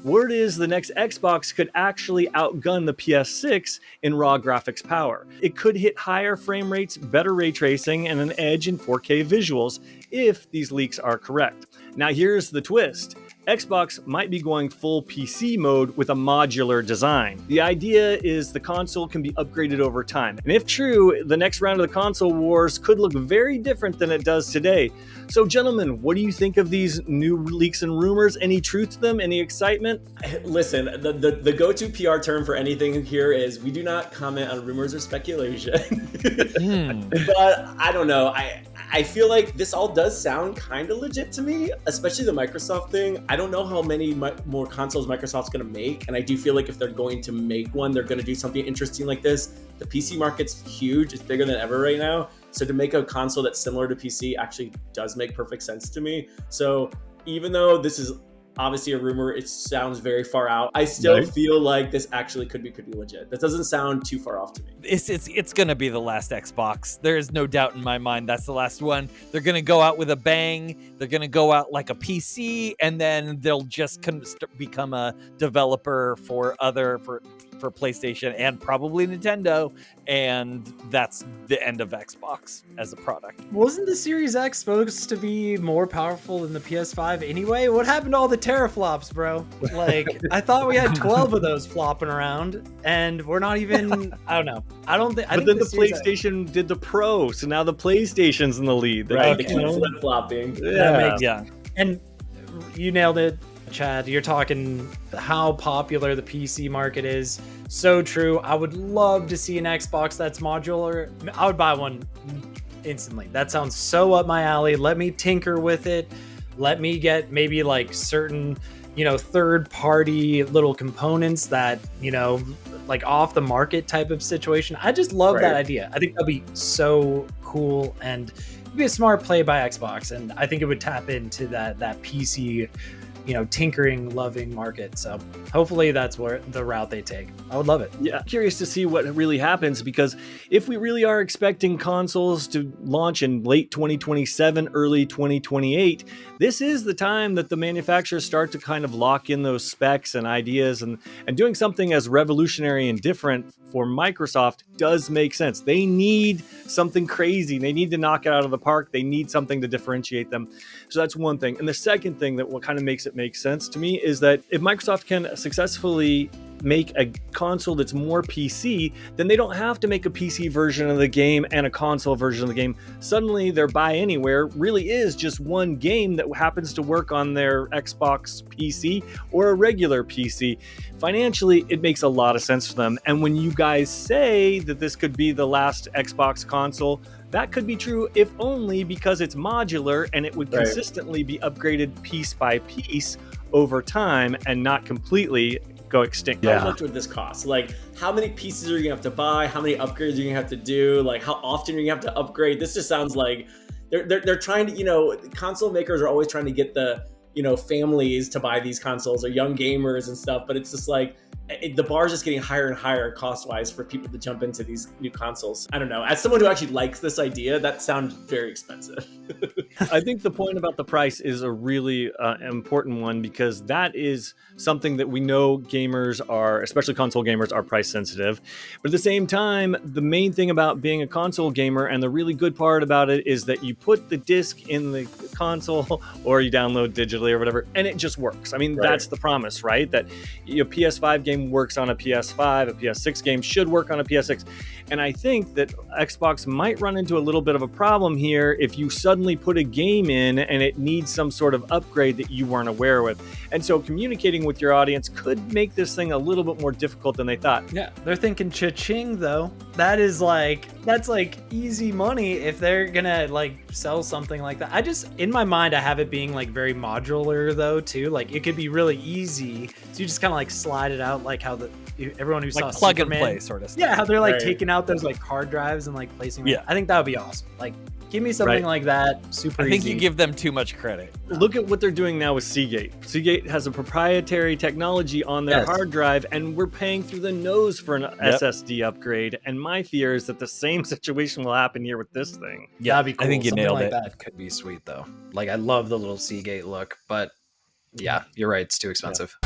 Word is the next Xbox could actually outgun the PS6 in raw graphics power. It could hit higher frame rates, better ray tracing, and an edge in 4K visuals if these leaks are correct. Now here's the twist. Xbox might be going full PC mode with a modular design. The idea is the console can be upgraded over time. And if true, the next round of the console wars could look very different than it does today. So gentlemen, what do you think of these new leaks and rumors? Any truth to them? Any excitement? Listen, the go-to PR term for anything here is we do not comment on rumors or speculation. But I don't know. I feel like this all does sound kind of legit to me, especially the Microsoft thing. I don't know how many more consoles Microsoft's going to make, and I do feel like if they're going to make one, they're going to do something interesting like this. The PC market's huge. It's bigger than ever right now. So to make a console that's similar to PC actually does make perfect sense to me. So even though this is obviously a rumor, it sounds very far out, I still feel like this actually could be pretty legit. That doesn't sound too far off to me. It's going to be the last Xbox. There is no doubt in my mind that's the last one. They're going to go out with a bang. They're going to go out like a PC, and then they'll just become a developer for PlayStation and probably Nintendo, and that's the end of Xbox as a product. Wasn't the Series X supposed to be more powerful than the PS5 anyway? What happened to all the teraflops, bro? Like, I thought we had 12 of those flopping around, and we're not even, I don't know. But then the PlayStation did the Pro, so now the PlayStation's in the lead. Right, they keep flip-flopping. Yeah. And you nailed it, Chad. You're talking how popular the PC market is. So true. I would love to see an Xbox that's modular. I would buy one instantly. That sounds so up my alley. Let me tinker with it. Let me get maybe like certain, third party little components that, like off the market type of situation. I just love that idea. I think that'd be so cool, and it'd be a smart play by Xbox. And I think it would tap into that PC, tinkering, loving market. So hopefully that's where the route they take. I would love it. Yeah, curious to see what really happens, because if we really are expecting consoles to launch in late 2027, early 2028, this is the time that the manufacturers start to kind of lock in those specs and ideas, and doing something as revolutionary and different for Microsoft does make sense. They need something crazy. They need to knock it out of the park. They need something to differentiate them. So that's one thing. And the second thing that what kind of makes it make sense to me is that if Microsoft can successfully make a console that's more PC, then they don't have to make a PC version of the game and a console version of the game. Suddenly their buy anywhere really is just one game that happens to work on their Xbox PC or a regular PC. Financially, it makes a lot of sense for them. And when you guys say that this could be the last Xbox console, that could be true if only because it's modular and it would consistently be upgraded piece by piece over time and not completely go extinct. How much would this cost? Like, how many pieces are you gonna have to buy? How many upgrades are you gonna have to do? Like, how often are you gonna have to upgrade? This just sounds like they're trying to, console makers are always trying to get the, families to buy these consoles or young gamers and stuff, but it's just like, the bar is just getting higher and higher cost-wise for people to jump into these new consoles. I don't know. As someone who actually likes this idea, that sounds very expensive. I think the point about the price is a really important one, because that is something that we know gamers are, especially console gamers, are price sensitive. But at the same time, the main thing about being a console gamer, and the really good part about it, is that you put the disc in the console or you download digitally or whatever, and it just works. I mean, that's the promise, right? That your PS5 game works on a PS5, a PS6 game should work on a PS6. And I think that Xbox might run into a little bit of a problem here if you suddenly put a game in and it needs some sort of upgrade that you weren't aware with. And so communicating with your audience could make this thing a little bit more difficult than they thought. Yeah, they're thinking cha-ching though. That's like easy money if they're gonna like sell something like that. In my mind, I have it being like very modular though too. Like it could be really easy. So you just kind of like slide it out, like how everyone who saw plug Superman, and play sort of stuff. Yeah, how they're like taking out those like hard drives and like placing them. Yeah. I think that would be awesome. Like give me something like that. Super easy. I think you give them too much credit. Look at what they're doing now with Seagate. Seagate has a proprietary technology on their hard drive, and we're paying through the nose for an SSD upgrade. And my fear is that the same situation will happen here with this thing. Yeah, that'd be cool. I think you Something nailed like it. that could be sweet though. Like I love the little Seagate look, but yeah, you're right. It's too expensive.